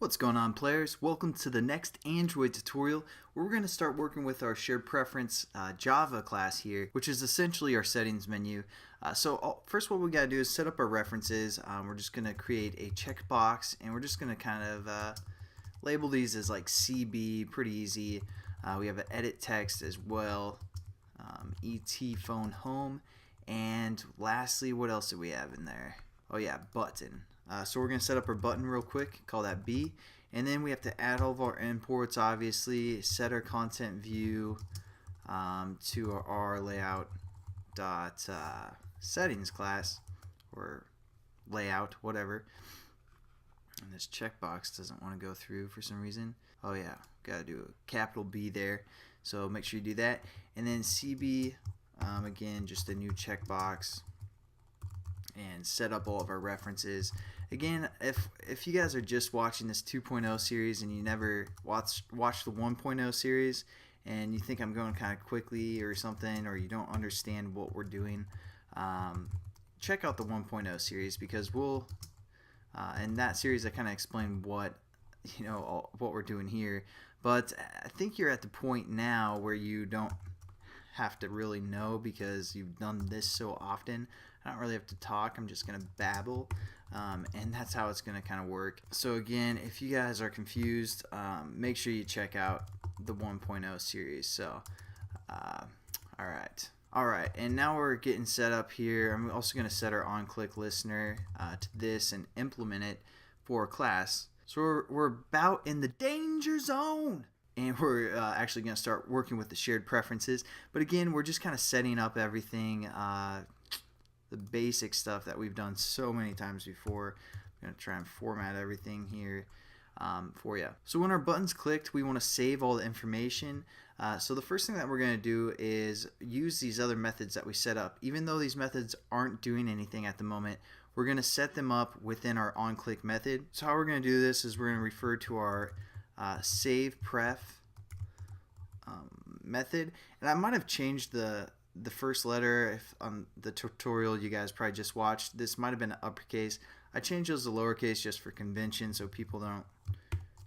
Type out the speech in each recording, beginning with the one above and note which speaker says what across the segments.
Speaker 1: What's going on, players? Welcome to the next Android tutorial where we're going to start working with our shared preference Java class here, which is essentially our settings menu. First what we got to do is set up our references. We're just going to create a checkbox and we're just going to kind of label these as like CB, pretty easy. We have an edit text as well, ET phone home, and lastly, what else do we have in there? Oh yeah, button. So we're going to set up our button real quick, call that B, and then we have to add all of our imports, obviously, set our content view to our layout dot settings class, or layout, whatever. And this checkbox doesn't want to go through for some reason. Oh yeah, got to do a capital B there, so make sure you do that. And then CB, again, just a new checkbox, and set up all of our references. Again, if you guys are just watching this 2.0 series and you never watched the 1.0 series and you think I'm going kind of quickly or something, or you don't understand what we're doing, check out the 1.0 series, because we'll in that series I kind of explain what we're doing here. But I think you're at the point now where you don't have to really know, because you've done this so often. I don't really have to talk, I'm just going to babble, and that's how it's going to kind of work. So again, if you guys are confused, make sure you check out the 1.0 series. So alright, and now we're getting set up here. I'm also going to set our on-click listener to this and implement it for a class. So we're about in the danger zone, and we're actually going to start working with the shared preferences. But again, we're just kind of setting up everything, the basic stuff that we've done so many times before. I'm going to try and format everything here for you. So when our button's clicked, we want to save all the information. So the first thing that we're going to do is use these other methods that we set up. Even though these methods aren't doing anything at the moment, we're going to set them up within our on-click method. So how we're going to do this is we're going to refer to our save pref method, and I might have changed the first letter. If on the tutorial you guys probably just watched, this might have been uppercase. I changed those to lowercase just for convention, so people don't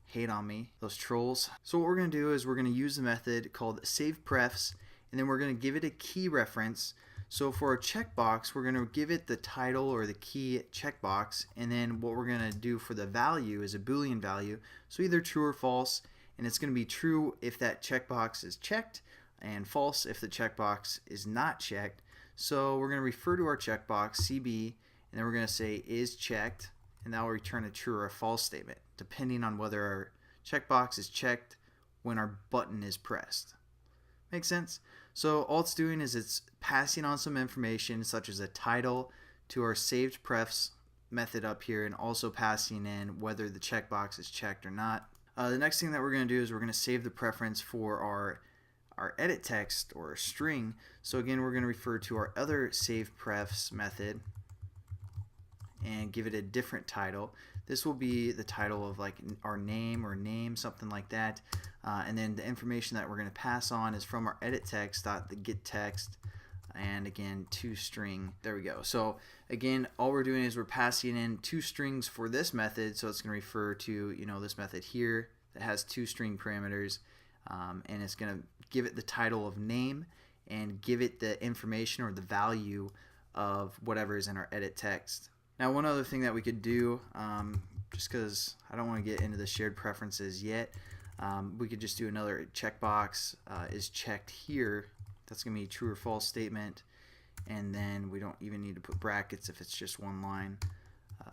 Speaker 1: hate on me, those trolls. So what we're going to do is we're going to use the method called save prefs, and then we're going to give it a key reference. So for a checkbox, we're going to give it the title or the key checkbox, and then what we're going to do for the value is a Boolean value, so either true or false, and it's going to be true if that checkbox is checked, and false if the checkbox is not checked. So we're going to refer to our checkbox, CB, and then we're going to say is checked, and that will return a true or a false statement, depending on whether our checkbox is checked when our button is pressed. Make sense? So all it's doing is it's passing on some information, such as a title, to our saved prefs method up here, and also passing in whether the checkbox is checked or not. The next thing that we're going to do is we're going to save the preference for our edit text or a string. So again, we're going to refer to our other save prefs method and give it a different title. This will be the title of like our name or name, something like that. And then the information that we're going to pass on is from our edit text dot the get text, and again toString. There we go. So again, all we're doing is we're passing in two strings for this method. So it's going to refer to this method here that has two string parameters, and it's going to give it the title of name and give it the information or the value of whatever is in our edit text. Now one other thing that we could do, just because I don't want to get into the shared preferences yet, we could just do another checkbox is checked here. That's going to be a true or false statement, and then we don't even need to put brackets if it's just one line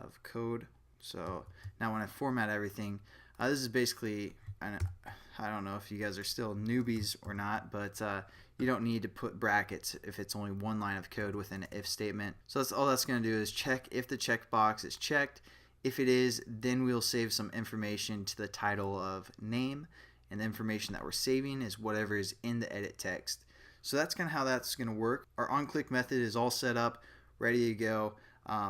Speaker 1: of code. So now when I format everything, this is basically, I don't know if you guys are still newbies or not, but you don't need to put brackets if it's only one line of code within an if statement. So that's all that's going to do is check if the checkbox is checked. If it is, then we'll save some information to the title of name, and the information that we're saving is whatever is in the edit text. So that's kind of how that's going to work. Our on-click method is all set up, ready to go.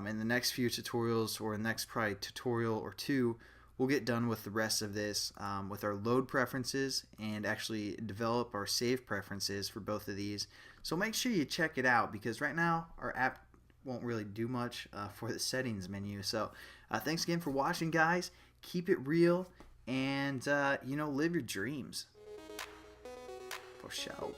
Speaker 1: In the next few tutorials, or the next probably tutorial or two, we'll get done with the rest of this with our load preferences, and actually develop our save preferences for both of these. So make sure you check it out, because right now our app won't really do much for the settings menu. So thanks again for watching, guys. keep it real, and you know, live your dreams. For sure.